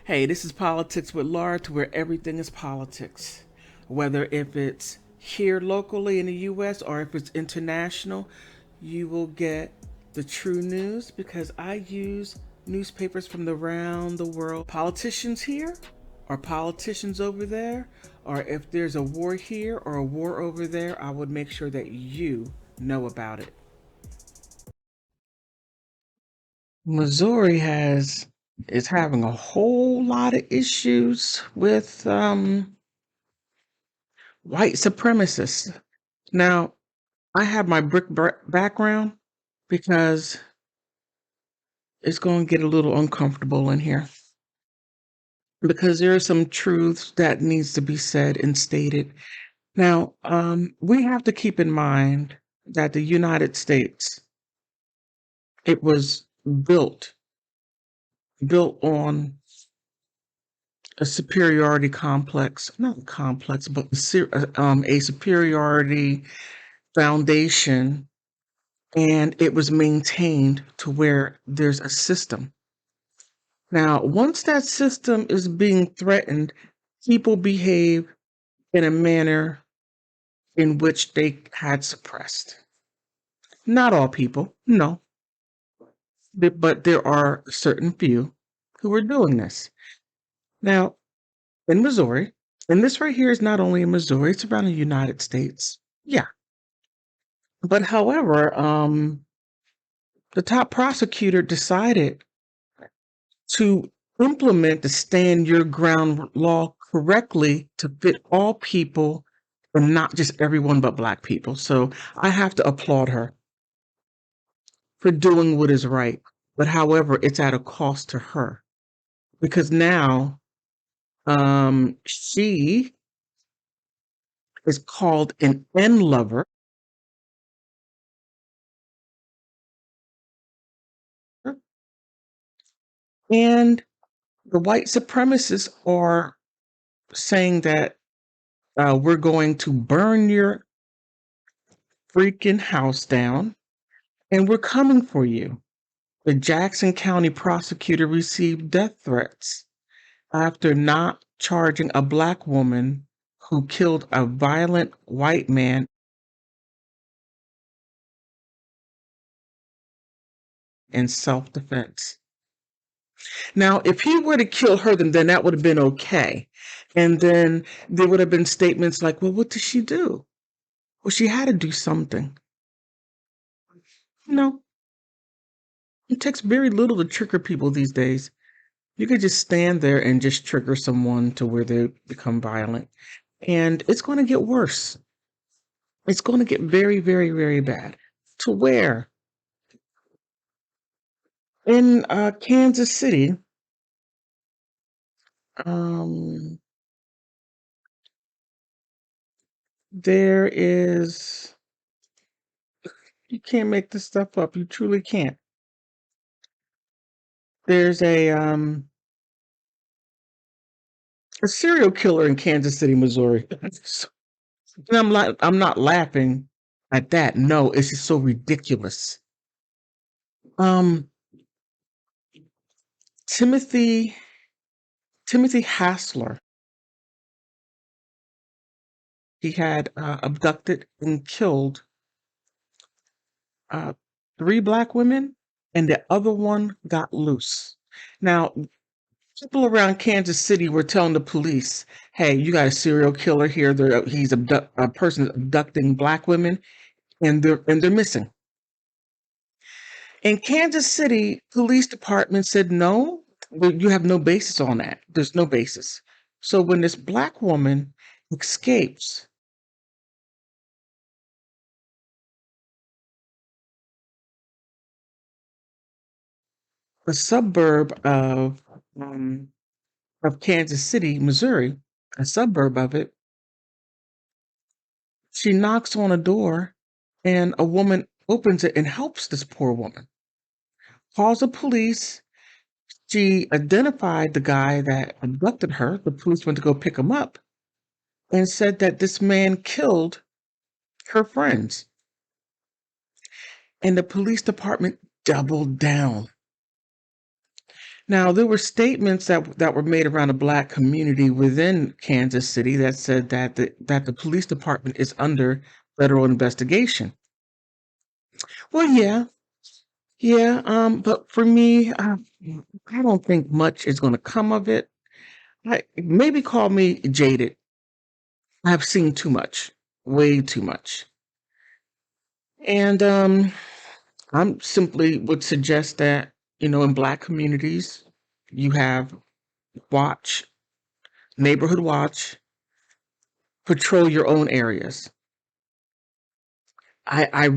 Hey, this is Politics with Laura, to where everything is politics. Whether if it's here locally in the US or if it's international, you will get the true news because I use newspapers from around the world. Politicians here or politicians over there, or if there's a war here or a war over there, I would make sure that you know about it. Missouri has is having a whole lot of issues with white supremacists. Now, I have my background because it's going to get a little uncomfortable in here because there are some truths that needs to be said and stated. Now, we have to keep in mind that the United States, it was built on a superiority complex, not complex, but a superiority foundation, and it was maintained to where there's a system. Now, once that system is being threatened, people behave in a manner in which they had suppressed. Not all people, no, but there are a certain few who are doing this. Now, in Missouri, and this right here is not only in Missouri, it's around the United States. Yeah. But however, the top prosecutor decided to implement the stand your ground law correctly to fit all people and not just everyone but Black people. So I have to applaud her for doing what is right. But however, it's at a cost to her because now she is called an N lover. And the white supremacists are saying that we're going to burn your freaking house down and we're coming for you. The Jackson County prosecutor received death threats after not charging a Black woman who killed a violent white man in self-defense. Now, if he were to kill her, then that would have been okay. And then there would have been statements like, well, what did she do? Well, she had to do something. No, it takes very little to trigger people these days. You could just stand there and just trigger someone to where they become violent. And it's going to get worse. It's going to get very, very, very bad. To where in Kansas City, um, there is, you can't make this stuff up. You truly can't. There's a serial killer in Kansas City, Missouri. And I'm not laughing at that. No, it's just so ridiculous. Um, Timothy Timothy Hassler, he had abducted and killed uh, 3 Black women, and the other one got loose. Now, people around Kansas City were telling the police, "Hey, you got a serial killer here. A person abducting Black women, and they're missing." In Kansas City, police department said, "No, you have no basis on that. There's no basis." So when this Black woman escapes, a suburb of Kansas City, Missouri, a suburb of it, she knocks on a door and a woman opens it and helps this poor woman. Calls the police. She identified the guy that abducted her. The police went to go pick him up and said that this man killed her friends. And the police department doubled down. Now, there were statements that were made around the Black community within Kansas City that said that the police department is under federal investigation. Well, yeah. But for me, I don't think much is going to come of it. Maybe call me jaded. I've seen too much, way too much, and I'm simply would suggest that in Black communities, you have watch, neighborhood watch, patrol your own areas. I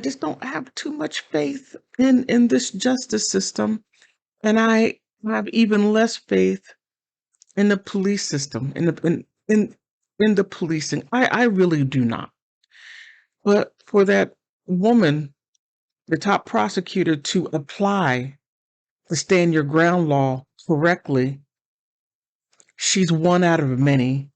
just don't have too much faith in this justice system, and I have even less faith in the police system, in the policing. I really do not. But for that woman, the top prosecutor, to apply the stand your ground law correctly, she's one out of many.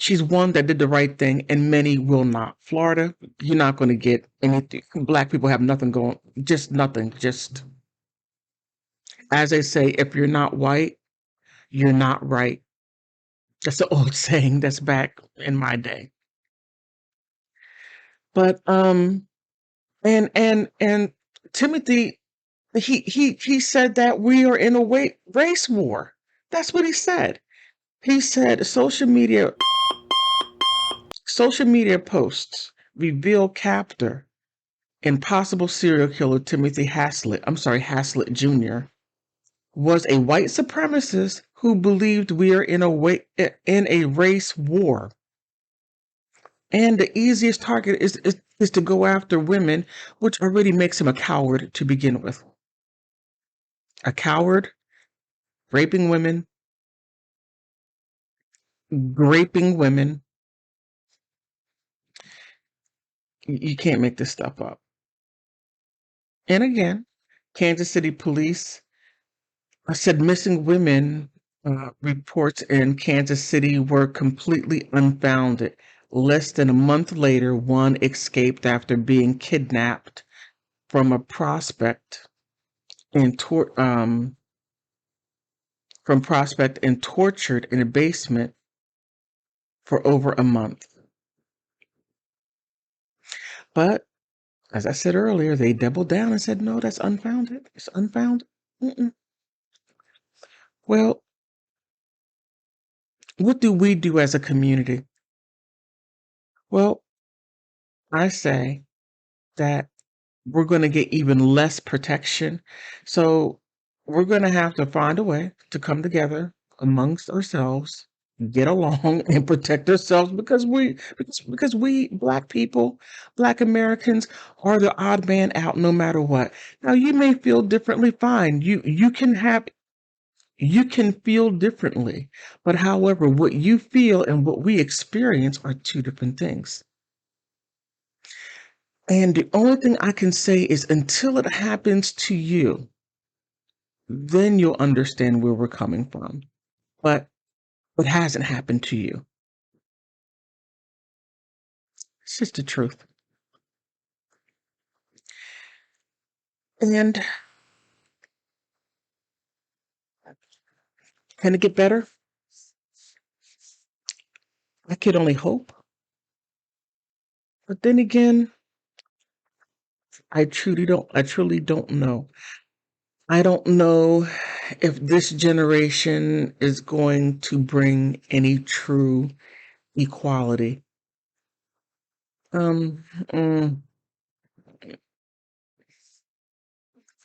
She's one that did the right thing, and many will not. Florida, you're not going to get anything. Black people have nothing going, just nothing. Just as they say, if you're not white, you're not right. That's the old saying that's back in my day. But and Timothy, he said that we are in a race war. That's what he said. He said social media posts reveal captor and possible serial killer Timothy Haslett. I'm sorry, Haslett Jr. was a white supremacist who believed we are in a race war. And the easiest target is to go after women, which already makes him a coward to begin with. A coward, raping women, raping women. You can't make this stuff up. And again, Kansas City police said missing women reports in Kansas City were completely unfounded. Less than a month later, one escaped after being kidnapped from a prospect and tortured in a basement for over a month. But as I said earlier, they doubled down and said, no, that's unfounded. It's unfounded. Mm-mm. Well, what do we do as a community? Well, I say that we're going to get even less protection. So we're going to have to find a way to come together amongst ourselves, get along and protect ourselves because we Black people, Black Americans are the odd man out no matter what. Now you may feel differently, fine. You can feel differently, but however, what you feel and what we experience are two different things. And the only thing I can say is until it happens to you, then you'll understand where we're coming from. But it hasn't happened to you. It's just the truth. And can it get better? I could only hope. But then again, I truly don't know. I don't know if this generation is going to bring any true equality. Um, mm,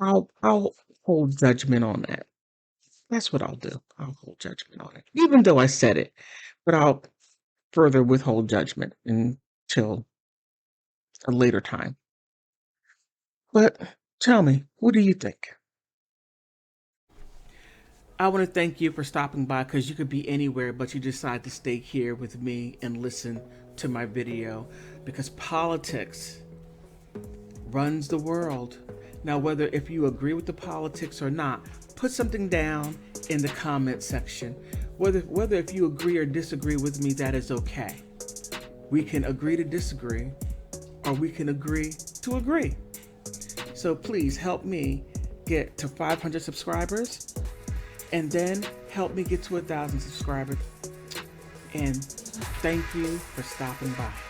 I'll hold judgment on that. That's what I'll do. I'll hold judgment on it, even though I said it, but I'll further withhold judgment until a later time. But tell me, what do you think? I want to thank you for stopping by because you could be anywhere, but you decide to stay here with me and listen to my video because politics runs the world. Now, whether if you agree with the politics or not, put something down in the comment section. Whether if you agree or disagree with me, that is okay. We can agree to disagree, or we can agree to agree. So please help me get to 500 subscribers, and then help me get to 1,000 subscribers. And thank you for stopping by.